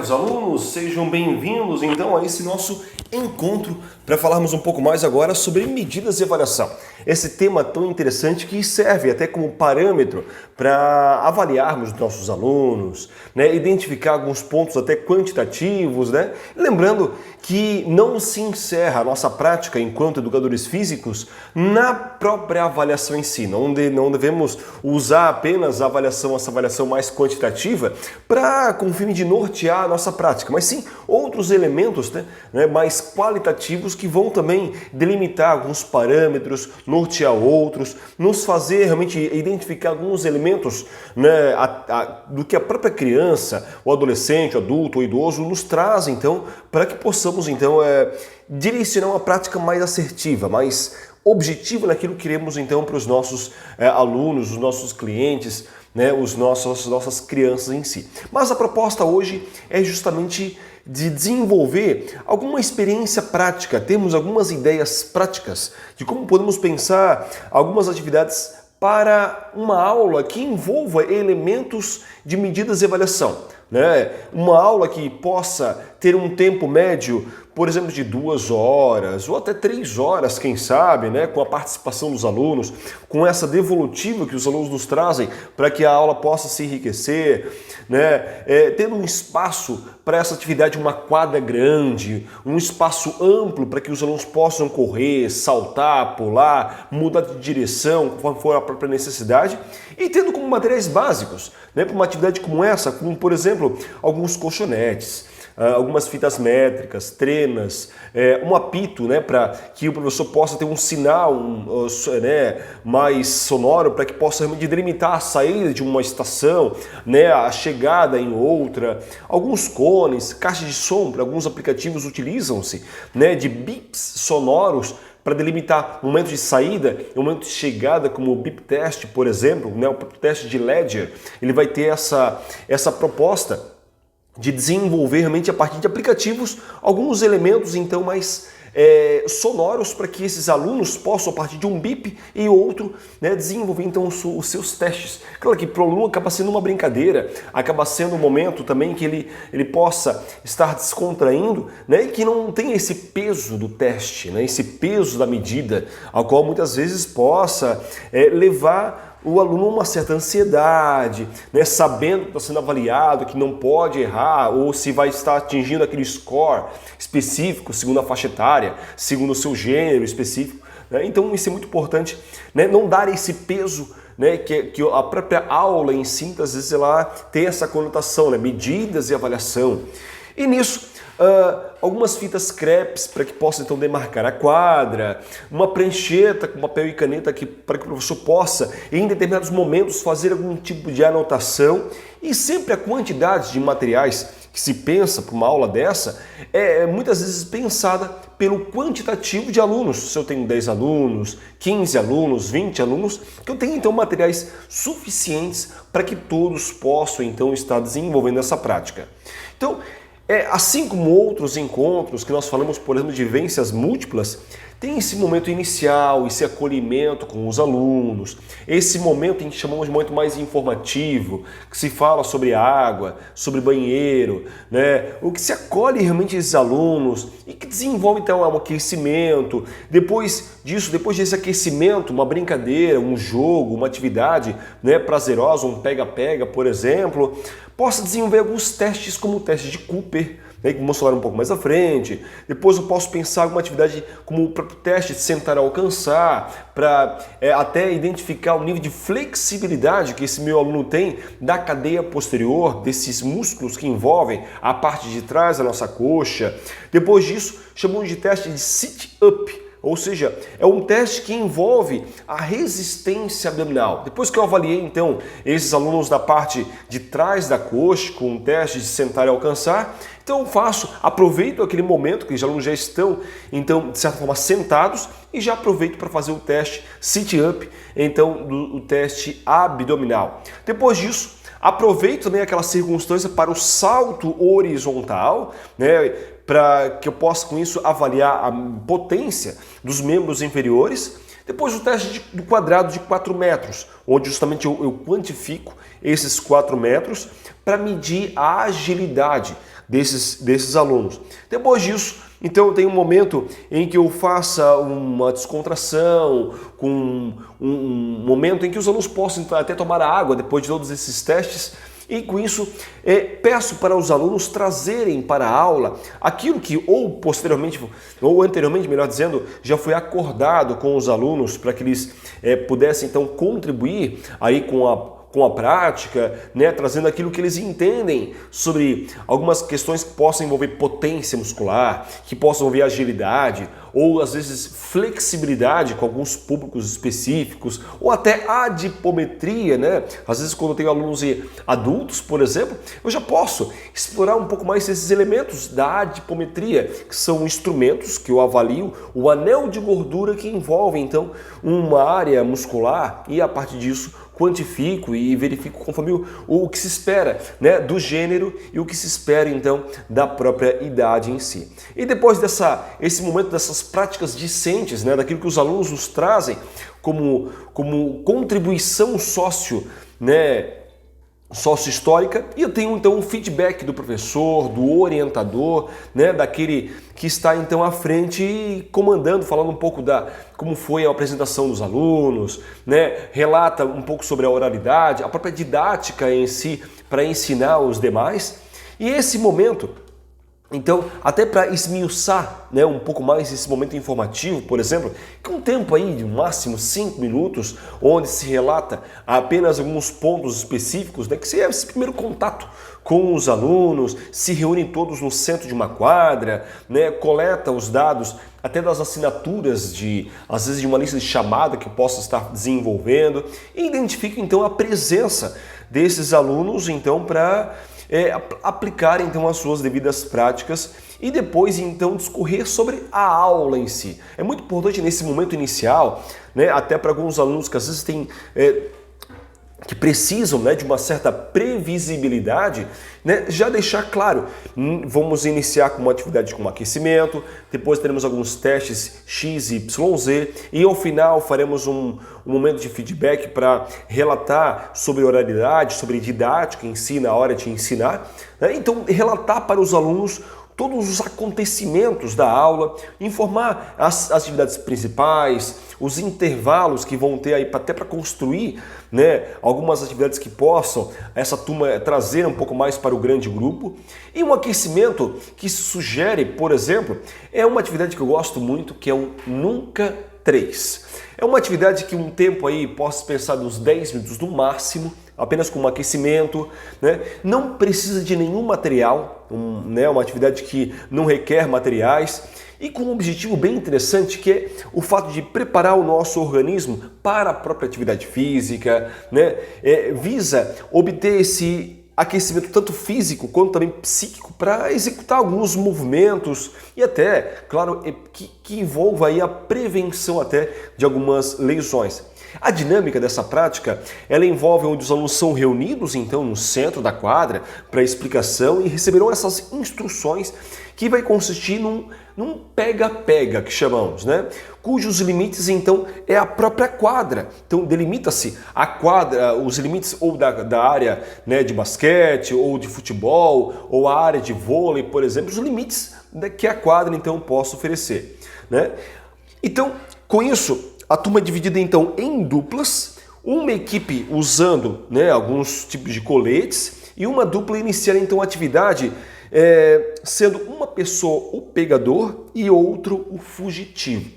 caros alunos, sejam bem-vindos então a esse nosso encontro para falarmos um pouco mais agora sobre medidas de avaliação. Esse tema tão interessante que serve até como parâmetro para avaliarmos nossos alunos, identificar alguns pontos até quantitativos, Lembrando que não se encerra a nossa prática enquanto educadores físicos na própria avaliação em si. Não devemos usar apenas essa avaliação mais quantitativa com o fim de nortear a nossa prática, mas sim outros elementos mais qualitativos que vão também delimitar alguns parâmetros, nortear outros, nos fazer realmente identificar alguns elementos do que a própria criança, o adolescente, o adulto, o idoso nos traz então, para que possamos então direcionar uma prática mais assertiva, mais objetiva naquilo que queremos então para os nossos alunos, os nossos clientes, nossas crianças em si. Mas a proposta hoje é justamente de desenvolver alguma experiência prática, termos algumas ideias práticas de como podemos pensar algumas atividades para uma aula que envolva elementos de medidas de avaliação. Uma aula que possa ter um tempo médio, por exemplo, de 2 horas ou até 3 horas, quem sabe, com a participação dos alunos, com essa devolutiva que os alunos nos trazem para que a aula possa se enriquecer, tendo um espaço para essa atividade, uma quadra grande, um espaço amplo para que os alunos possam correr, saltar, pular, mudar de direção, conforme for a própria necessidade, e tendo como materiais básicos, para uma atividade como essa, como por exemplo, alguns colchonetes, algumas fitas métricas, trenas, um apito, para que o professor possa ter um sinal mais sonoro para que possa realmente delimitar a saída de uma estação, a chegada em outra, alguns cones, caixas de som, para alguns aplicativos utilizam-se de bips sonoros para delimitar o momento de saída e o momento de chegada, como o bip test, por exemplo, o teste de Ledger, ele vai ter essa proposta de desenvolver realmente a partir de aplicativos alguns elementos então mais sonoros para que esses alunos possam, a partir de um bip e outro, desenvolver então os seus testes. Claro que para o aluno acaba sendo uma brincadeira, acaba sendo um momento também que ele possa estar descontraindo, e que não tenha esse peso do teste, esse peso da medida, ao qual muitas vezes possa levar o aluno uma certa ansiedade, sabendo que está sendo avaliado, que não pode errar, ou se vai estar atingindo aquele score específico, segundo a faixa etária, segundo o seu gênero específico. Então isso é muito importante, não dar esse peso, que a própria aula em si, às vezes ela tem essa conotação, medidas e avaliação. E nisso, algumas fitas crepes para que possa então demarcar a quadra, uma prancheta com papel e caneta para que o professor possa, em determinados momentos, fazer algum tipo de anotação, e sempre a quantidade de materiais que se pensa para uma aula dessa é muitas vezes pensada pelo quantitativo de alunos. Se eu tenho 10 alunos, 15 alunos, 20 alunos, que eu tenho então materiais suficientes para que todos possam então estar desenvolvendo essa prática. Então, assim como outros encontros que nós falamos, por exemplo, de vivências múltiplas, tem esse momento inicial, esse acolhimento com os alunos, esse momento em que chamamos de momento mais informativo, que se fala sobre água, sobre banheiro, o que se acolhe realmente esses alunos e que desenvolve então um aquecimento. Depois disso, depois desse aquecimento, uma brincadeira, um jogo, uma atividade prazerosa, um pega-pega, por exemplo, possa desenvolver alguns testes como o teste de Cooper, que vamos falar um pouco mais à frente. Depois eu posso pensar alguma atividade como o próprio teste de sentar e alcançar, para até identificar o nível de flexibilidade que esse meu aluno tem da cadeia posterior, desses músculos que envolvem a parte de trás da nossa coxa. Depois disso, chamamos de teste de sit-up. Ou seja, é um teste que envolve a resistência abdominal. Depois que eu avaliei, então, esses alunos da parte de trás da coxa, com um teste de sentar e alcançar, então eu aproveito aquele momento que os alunos já estão, então, de certa forma, sentados, e já aproveito para fazer o teste sit-up, então, o teste abdominal. Depois disso, aproveito também aquela circunstância para o salto horizontal, para que eu possa com isso avaliar a potência dos membros inferiores. Depois o teste do quadrado de 4 metros, onde justamente eu quantifico esses 4 metros para medir a agilidade desses alunos. Depois disso, então tem um momento em que eu faça uma descontração, com um momento em que os alunos possam até tomar água depois de todos esses testes. E com isso, peço para os alunos trazerem para a aula aquilo que ou posteriormente, ou anteriormente, melhor dizendo, já foi acordado com os alunos para que eles pudessem então contribuir aí com a prática, né, trazendo aquilo que eles entendem sobre algumas questões que possam envolver potência muscular, que possam envolver agilidade, ou às vezes flexibilidade com alguns públicos específicos, ou até adipometria, né? Às vezes quando eu tenho alunos adultos, por exemplo, eu já posso explorar um pouco mais esses elementos da adipometria, que são instrumentos que eu avalio o anel de gordura que envolve então uma área muscular e a partir disso quantifico e verifico conforme o que se espera, né, do gênero e o que se espera então da própria idade em si. E depois esse momento dessas práticas discentes, né, daquilo que os alunos nos trazem como contribuição sócio-histórica, e eu tenho então um feedback do professor, do orientador, né, daquele que está então à frente comandando, falando um pouco como foi a apresentação dos alunos, né, relata um pouco sobre a oralidade, a própria didática em si para ensinar os demais. E esse momento, então, até para esmiuçar, né, um pouco mais esse momento informativo, por exemplo, que um tempo aí de no máximo 5 minutos, onde se relata apenas alguns pontos específicos, né, que seria esse primeiro contato com os alunos, se reúnem todos no centro de uma quadra, né, coleta os dados até das assinaturas às vezes de uma lista de chamada que eu possa estar desenvolvendo, e identifica então a presença desses alunos então para aplicar então as suas devidas práticas e depois então discorrer sobre a aula em si. É muito importante nesse momento inicial, né, até para alguns alunos que às vezes têm que precisam, né, de uma certa previsibilidade, né, já deixar claro, vamos iniciar com uma atividade com aquecimento, depois teremos alguns testes X, Y, Z e ao final faremos um momento de feedback para relatar sobre oralidade, sobre didática em si na hora de ensinar, né? Então relatar para os alunos todos os acontecimentos da aula, informar as atividades principais, os intervalos que vão ter aí até para construir, né, algumas atividades que possam essa turma trazer um pouco mais para o grande grupo. E um aquecimento que se sugere, por exemplo, é uma atividade que eu gosto muito, que é o Nunca 3. É uma atividade que um tempo aí posso pensar nos 10 minutos no máximo, apenas com um aquecimento, né? Não precisa de nenhum material, né? Uma atividade que não requer materiais e com um objetivo bem interessante, que é o fato de preparar o nosso organismo para a própria atividade física, né? Visa obter esse aquecimento tanto físico quanto também psíquico para executar alguns movimentos e até, claro, que envolva aí a prevenção até de algumas lesões. A dinâmica dessa prática, ela envolve onde os alunos são reunidos então no centro da quadra para explicação e receberão essas instruções que vai consistir num pega-pega que chamamos, né? Cujos limites então é a própria quadra. Então delimita-se a quadra, os limites ou da área, né, de basquete ou de futebol ou a área de vôlei, por exemplo, os limites que a quadra então possa oferecer, né? Então, com isso, a turma é dividida então em duplas, uma equipe usando, né, alguns tipos de coletes e uma dupla iniciar então a atividade sendo uma pessoa o pegador e outro o fugitivo.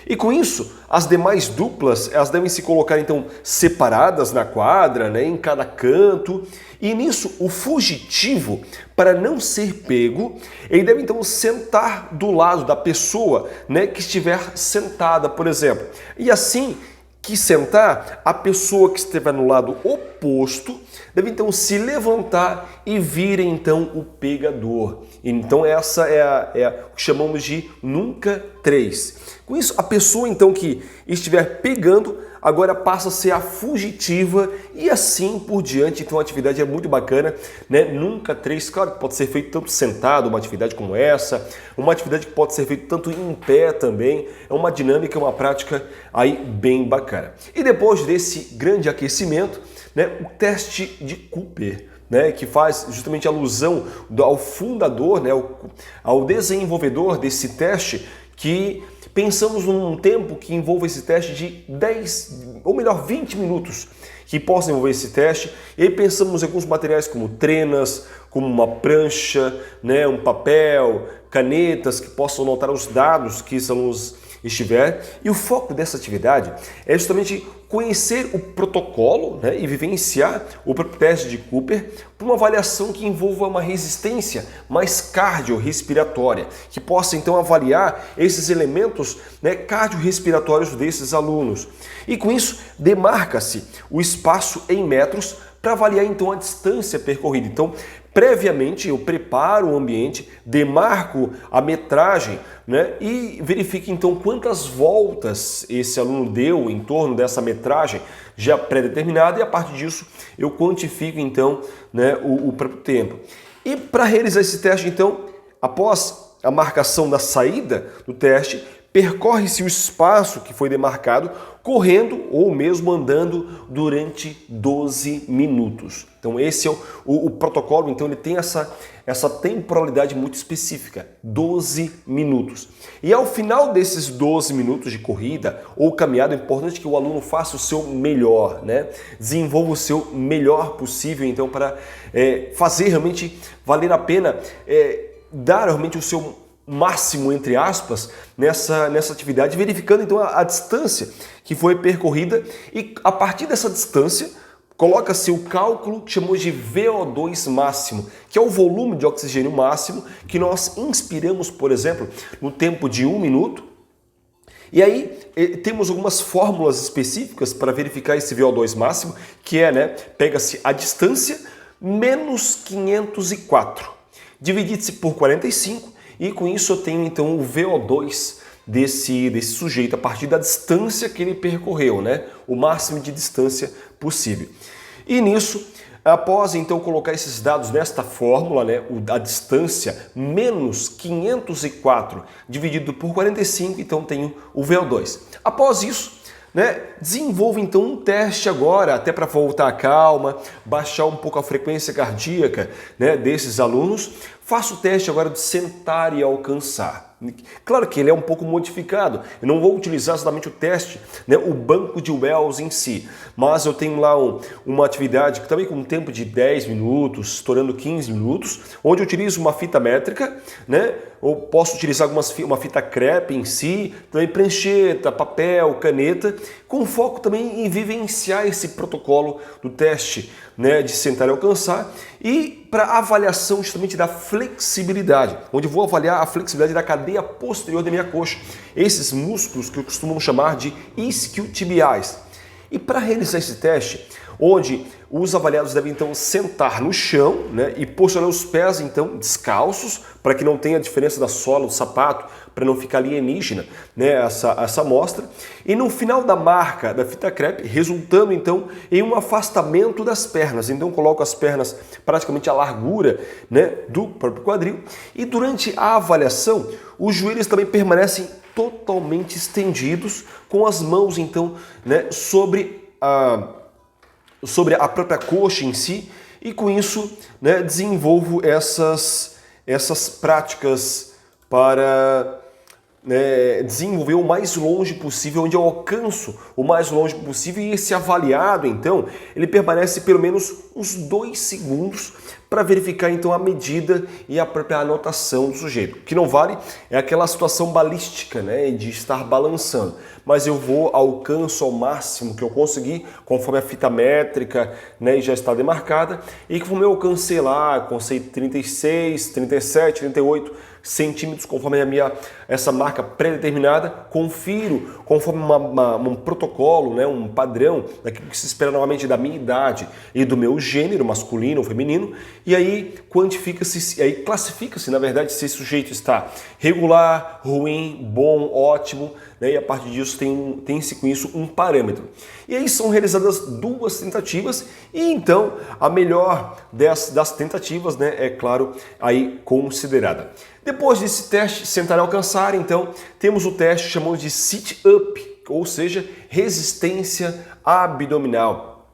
E com isso, as demais duplas elas devem se colocar então separadas na quadra, né, em cada canto. E nisso, o fugitivo, para não ser pego, ele deve então sentar do lado da pessoa, né, que estiver sentada, por exemplo. E assim que sentar, a pessoa que estiver no lado oposto deve então se levantar e vir então o pegador. Então essa é o que chamamos de Nunca 3. Com isso, a pessoa então que estiver pegando agora passa a ser a fugitiva e assim por diante. Então a atividade é muito bacana, né? Nunca 3, claro que pode ser feito tanto sentado, uma atividade como essa, uma atividade que pode ser feita tanto em pé também. É uma dinâmica, uma prática aí bem bacana. E depois desse grande aquecimento, né, o teste de Cooper. né, que faz justamente alusão ao fundador, né, ao desenvolvedor desse teste, que pensamos num tempo que envolva esse teste de 10, ou melhor, 20 minutos, que possa envolver esse teste. E aí pensamos em alguns materiais como trenas, como uma prancha, né, um papel, canetas que possam anotar os dados que os alunos estiver. E o foco dessa atividade é justamente conhecer o protocolo, né, e vivenciar o próprio teste de Cooper para uma avaliação que envolva uma resistência mais cardiorrespiratória, que possa então avaliar esses elementos, né, cardiorrespiratórios desses alunos. E com isso demarca-se o espaço em metros para avaliar então a distância percorrida. Então, previamente eu preparo o ambiente, demarco a metragem, né, e verifico então quantas voltas esse aluno deu em torno dessa metragem já pré-determinada, e a partir disso eu quantifico então, né, o próprio tempo. E para realizar esse teste então, após a marcação da saída do teste, percorre-se o espaço que foi demarcado correndo ou mesmo andando durante 12 minutos. Então esse é o protocolo, então ele tem essa temporalidade muito específica, 12 minutos. E ao final desses 12 minutos de corrida ou caminhada, é importante que o aluno faça o seu melhor, né? Desenvolva o seu melhor possível, então, para fazer realmente valer a pena, dar realmente o seu máximo, entre aspas, nessa atividade, verificando então a distância que foi percorrida, e a partir dessa distância coloca-se o cálculo que chamamos de VO2 máximo, que é o volume de oxigênio máximo que nós inspiramos, por exemplo, no tempo de 1 minuto. E aí temos algumas fórmulas específicas para verificar esse VO2 máximo, que é, né, pega-se a distância menos 504, divide-se por 45, e com isso eu tenho então o VO2 desse sujeito a partir da distância que ele percorreu, né? O máximo de distância possível. E nisso, após então colocar esses dados nesta fórmula, né, a distância menos 504 dividido por 45, então tenho o VO2. Após isso, né, desenvolvo então um teste agora, até para voltar a calma, baixar um pouco a frequência cardíaca, né, desses alunos. Faço o teste agora de sentar e alcançar. Claro que ele é um pouco modificado, eu não vou utilizar exatamente o teste, né, o banco de Wells em si, mas eu tenho lá uma atividade que também com um tempo de 10 minutos, estourando 15 minutos, onde eu utilizo uma fita métrica, né, ou posso utilizar uma fita crepe em si, também prancheta, papel, caneta, com foco também em vivenciar esse protocolo do teste, né, de sentar e alcançar, e para avaliação justamente da flexibilidade, onde eu vou avaliar a flexibilidade da cadeia posterior da minha coxa, esses músculos que eu costumo chamar de isquiotibiais. E para realizar esse teste, onde os avaliados devem então sentar no chão, né, e posicionar os pés então descalços, para que não tenha diferença da sola do sapato, para não ficar alienígena, né, essa amostra. E no final da marca da fita crepe, resultando então em um afastamento das pernas. Então coloco as pernas praticamente à largura, né, do próprio quadril. E durante a avaliação, os joelhos também permanecem totalmente estendidos, com as mãos então, né, sobre a própria coxa em si, e com isso, né, desenvolvo essas práticas para, né, desenvolver o mais longe possível, onde eu alcanço o mais longe possível, e esse avaliado, então, ele permanece pelo menos uns 2 segundos para verificar então a medida e a própria anotação do sujeito. O que não vale é aquela situação balística, né, de estar balançando, mas eu alcanço ao máximo que eu conseguir, conforme a fita métrica, né, e já está demarcada, e conforme eu alcancei 36, 37, 38 centímetros, conforme essa marca pré-determinada, confiro conforme um protocolo, né, um padrão daquilo que se espera normalmente da minha idade e do meu gênero, masculino ou feminino, e aí classifica-se, na verdade, se esse sujeito está regular, ruim, bom, ótimo, né, e a partir disso tem-se com isso um parâmetro. E aí são realizadas 2 tentativas, e então a melhor das tentativas, né, é claro, aí considerada. Depois desse teste, sentar e alcançar, então, temos o teste que chamamos de sit-up, ou seja, resistência abdominal.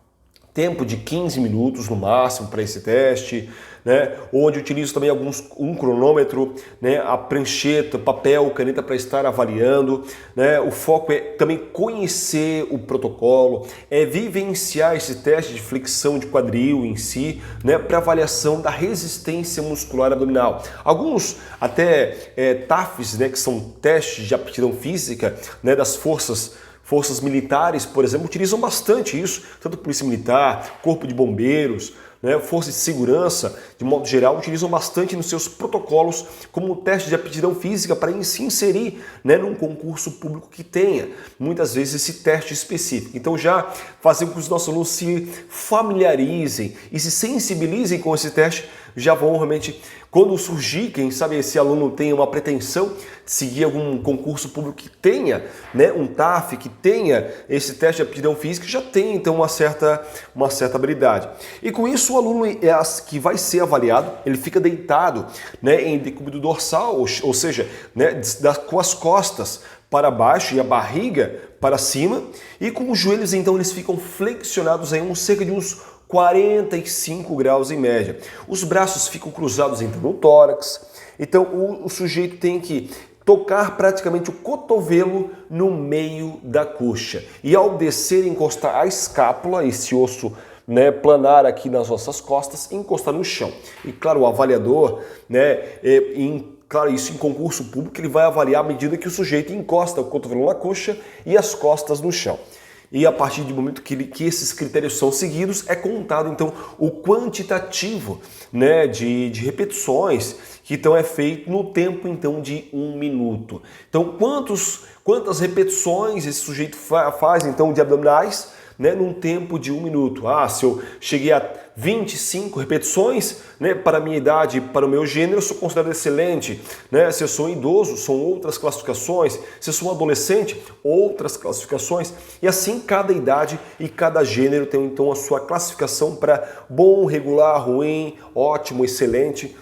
tempo de 15 minutos no máximo para esse teste, né? Onde utilizo também um cronômetro, né? A prancheta, papel, caneta para estar avaliando, né? O foco é também conhecer o protocolo, é vivenciar esse teste de flexão de quadril em si, né? Para avaliação da resistência muscular abdominal. Alguns até TAFs, né? Que são testes de aptidão física, né? Das forças militares, por exemplo, utilizam bastante isso, tanto Polícia Militar, Corpo de Bombeiros, né, forças de segurança, de modo geral, utilizam bastante nos seus protocolos como teste de aptidão física para se inserir, né, num concurso público que tenha, muitas vezes, esse teste específico. Então já fazer com que os nossos alunos se familiarizem e se sensibilizem com esse teste, já vão realmente, quando surgir, quem sabe esse aluno tenha uma pretensão de seguir algum concurso público que tenha, né, um TAF, que tenha esse teste de aptidão física, já tem então uma certa habilidade. E com isso o aluno que vai ser avaliado, ele fica deitado, né, em decúbito dorsal, ou seja, né, com as costas para baixo e a barriga para cima, e com os joelhos então eles ficam flexionados em cerca de uns 45 graus em média. Os braços ficam cruzados então no tórax, então o sujeito tem que tocar praticamente o cotovelo no meio da coxa. E ao descer, encostar a escápula, esse osso, né, planar aqui nas nossas costas, encostar no chão. E claro, o avaliador, né, claro, isso em concurso público, ele vai avaliar à medida que o sujeito encosta o cotovelo na coxa e as costas no chão. E a partir do momento que esses critérios são seguidos, é contado então o quantitativo, né, de repetições que então é feito no tempo então de 1 minuto. Então quantas repetições esse sujeito faz então de abdominais, né, num tempo de 1 minuto. Se eu cheguei a 25 repetições, né, para a minha idade, para o meu gênero, eu sou considerado excelente. Né? Se eu sou um idoso, são outras classificações. Se eu sou um adolescente, outras classificações. E assim, cada idade e cada gênero tem então a sua classificação para bom, regular, ruim, ótimo, excelente,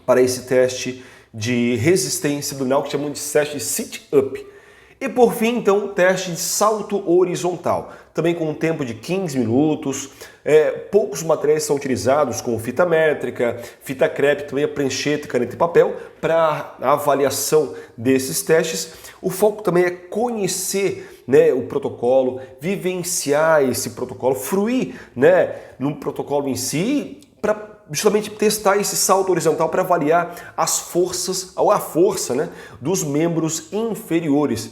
para esse teste de resistência abdominal que chamamos de teste de sit-up. E por fim, então, o teste de salto horizontal, também com um tempo de 15 minutos. Poucos materiais são utilizados, como fita métrica, fita crepe, também a prancheta, caneta e papel, para a avaliação desses testes. O foco também é conhecer, né, o protocolo, vivenciar esse protocolo, fruir, né, no protocolo em si, para justamente testar esse salto horizontal para avaliar as forças, ou a força, né, dos membros inferiores,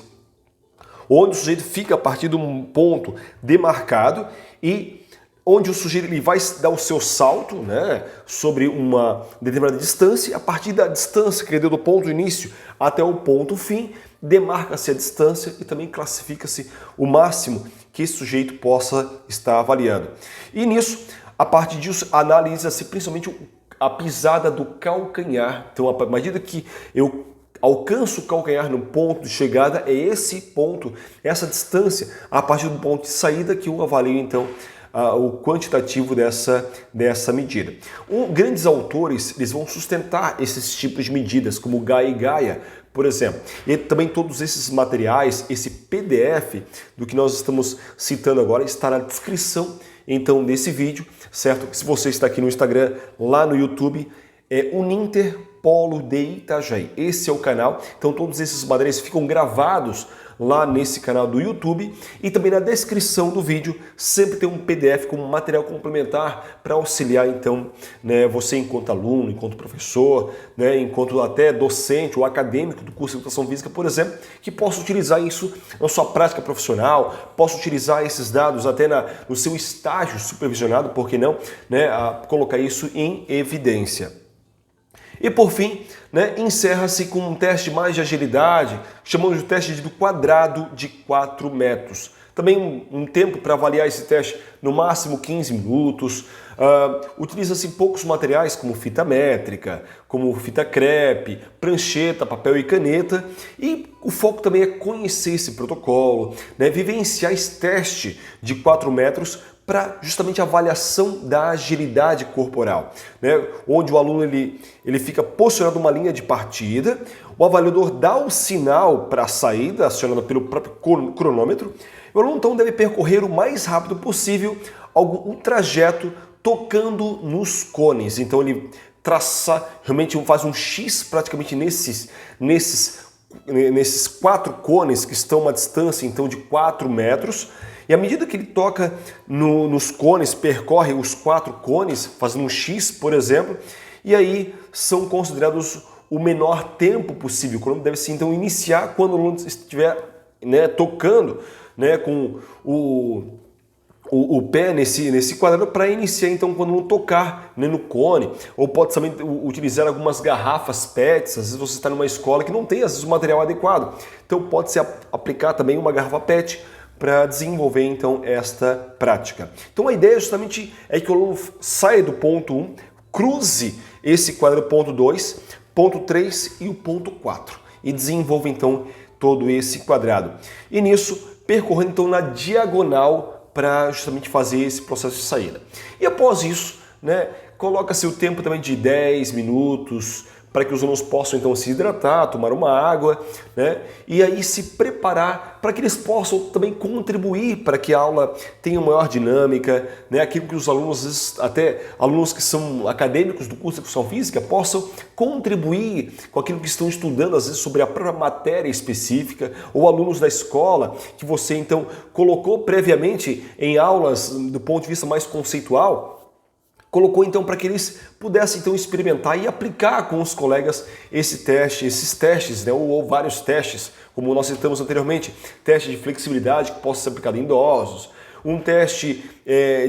onde o sujeito fica a partir de um ponto demarcado e onde o sujeito ele vai dar o seu salto, né, sobre uma determinada distância. A partir da distância que ele deu do ponto início até o ponto fim, demarca-se a distância e também classifica-se o máximo que esse sujeito possa estar avaliando. E nisso, a partir disso, analisa-se principalmente a pisada do calcanhar. Então, à medida que eu alcanço o calcanhar no ponto de chegada, é esse ponto, essa distância, a partir do ponto de saída que eu avalio, então, o quantitativo dessa medida. Grandes autores eles vão sustentar esses tipos de medidas, como Gaia e Gaia, por exemplo. E também todos esses materiais, esse PDF do que nós estamos citando agora, está na descrição então desse vídeo, certo? Se você está aqui no Instagram, lá no YouTube, Uninter Polo de Itajaí. Esse é o canal, então todos esses materiais ficam gravados lá nesse canal do YouTube e também na descrição do vídeo sempre tem um PDF com material complementar para auxiliar então, né, você enquanto aluno, enquanto professor, né, enquanto até docente ou acadêmico do curso de Educação Física, por exemplo, que possa utilizar isso na sua prática profissional, possa utilizar esses dados até no seu estágio supervisionado, por que não, né, colocar isso em evidência. E por fim, né, encerra-se com um teste mais de agilidade, chamamos de teste do quadrado de 4 metros. Também um tempo para avaliar esse teste, no máximo 15 minutos. Utiliza-se poucos materiais como fita métrica, como fita crepe, prancheta, papel e caneta. E o foco também é conhecer esse protocolo, né, vivenciar esse teste de 4 metros para justamente a avaliação da agilidade corporal, né? Onde o aluno ele fica posicionado numa linha linha de partida, o avaliador dá o sinal para a saída, acionado pelo próprio cronômetro, e o aluno então deve percorrer o mais rápido possível o trajeto tocando nos cones. Então ele traça, realmente faz um X praticamente nesses 4 cones que estão a uma distância então de 4 metros. E à medida que ele toca nos cones, percorre os 4 cones, fazendo um X, por exemplo, e aí são considerados o menor tempo possível. O cronômetro deve-se então iniciar quando o aluno estiver, né, tocando, né, com o pé nesse quadrado para iniciar então quando não tocar, né, no cone. Ou pode também utilizar algumas garrafas PETs, às vezes você está numa escola que não tem às vezes o material adequado, então pode-se aplicar também uma garrafa PET para desenvolver então esta prática. Então a ideia justamente é que o aluno saia do ponto 1, cruze esse quadrado ponto 2, ponto 3 e o ponto 4 e desenvolva então todo esse quadrado. E nisso percorrendo então na diagonal para justamente fazer esse processo de saída. E após isso, né, coloca-se o tempo também de 10 minutos para que os alunos possam então se hidratar, tomar uma água, né, e aí se preparar para que eles possam também contribuir para que a aula tenha uma maior dinâmica, né, aquilo que os alunos, às vezes, até alunos que são acadêmicos do curso de Educação Física, possam contribuir com aquilo que estão estudando, às vezes sobre a própria matéria específica, ou alunos da escola que você então colocou previamente em aulas do ponto de vista mais conceitual, colocou então para que eles pudessem então experimentar e aplicar com os colegas esses testes, né, ou vários testes, como nós citamos anteriormente, teste de flexibilidade que possa ser aplicado em idosos, um teste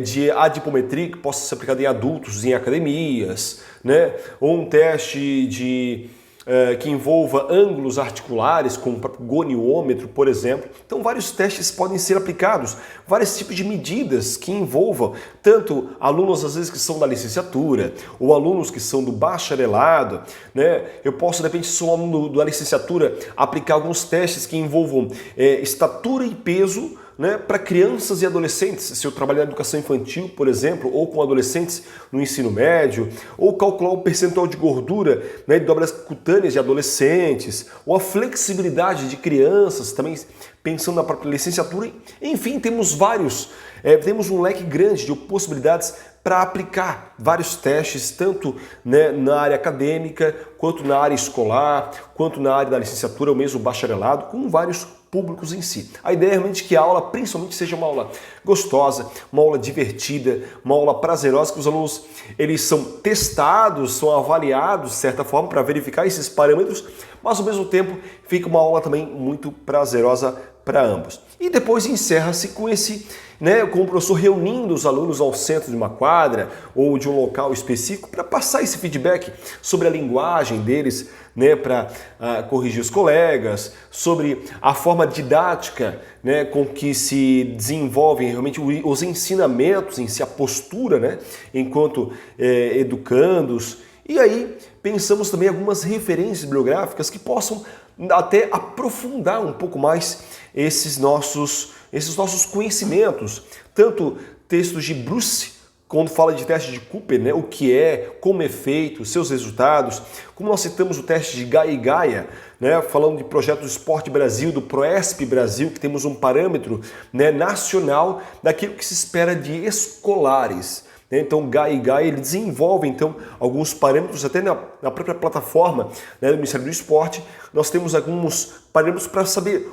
de adipometria que possa ser aplicado em adultos, em academias, né, ou um teste que envolva ângulos articulares, como o próprio goniômetro, por exemplo. Então vários testes podem ser aplicados, vários tipos de medidas que envolvam tanto alunos às vezes que são da licenciatura ou alunos que são do bacharelado, né? Eu posso, de repente, se sou aluno da licenciatura, aplicar alguns testes que envolvam estatura e peso, né, para crianças e adolescentes, se eu trabalhar na educação infantil, por exemplo, ou com adolescentes no ensino médio, ou calcular o percentual de gordura, né, de dobras cutâneas de adolescentes, ou a flexibilidade de crianças, também pensando na própria licenciatura. Enfim, temos temos um leque grande de possibilidades para aplicar vários testes, tanto, né, na área acadêmica, quanto na área escolar, quanto na área da licenciatura, ou mesmo bacharelado, com vários públicos em si. A ideia é realmente que a aula, principalmente, seja uma aula gostosa, uma aula divertida, uma aula prazerosa, que os alunos eles são testados, são avaliados de certa forma para verificar esses parâmetros, mas ao mesmo tempo fica uma aula também muito prazerosa para ambos. E depois encerra-se com com o professor reunindo os alunos ao centro de uma quadra ou de um local específico para passar esse feedback sobre a linguagem deles, né, para corrigir os colegas, sobre a forma didática, né, com que se desenvolvem realmente os ensinamentos em si, a postura, né, enquanto educandos. E aí pensamos também algumas referências bibliográficas que possam até aprofundar um pouco mais esses nossos conhecimentos, tanto textos de Bruce, quando fala de teste de Cooper, né, o que é, como é feito, seus resultados, como nós citamos o teste de Gaia e Gaia, né, falando de projeto do Esporte Brasil, do Proesp Brasil, que temos um parâmetro, né, nacional daquilo que se espera de escolares. Então, Gaia e Gaia ele desenvolve então alguns parâmetros, até na própria plataforma, né, do Ministério do Esporte, nós temos alguns parâmetros para saber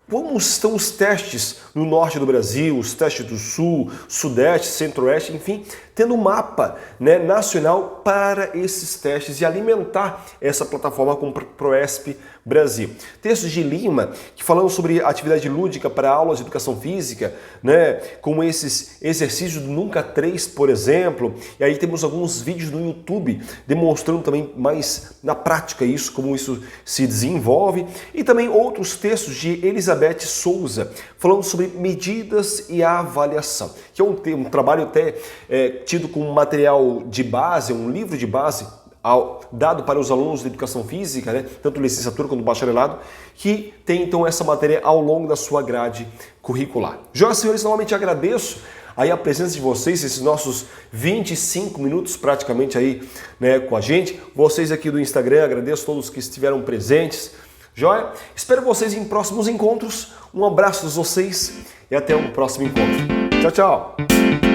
como estão os testes no norte do Brasil, os testes do sul, sudeste, centro-oeste, enfim, tendo um mapa, né, nacional para esses testes e alimentar essa plataforma com o Proesp Brasil. Textos de Lima, que falam sobre atividade lúdica para aulas de educação física, né, como esses exercícios do Nunca 3, por exemplo, e aí temos alguns vídeos no YouTube demonstrando também mais na prática isso, como isso se desenvolve, e também outros textos de Elizabeth Souza, falando sobre medidas e avaliação, que é um trabalho até tido como material de base, um livro de base dado para os alunos de educação física, né, tanto licenciatura quanto bacharelado, que tem então essa matéria ao longo da sua grade curricular. Senhoras e senhores, novamente agradeço aí a presença de vocês, esses nossos 25 minutos praticamente aí, né, com a gente. Vocês aqui do Instagram, agradeço a todos que estiveram presentes. Joia? Espero vocês em próximos encontros. Um abraço a vocês e até o próximo encontro. Tchau, tchau!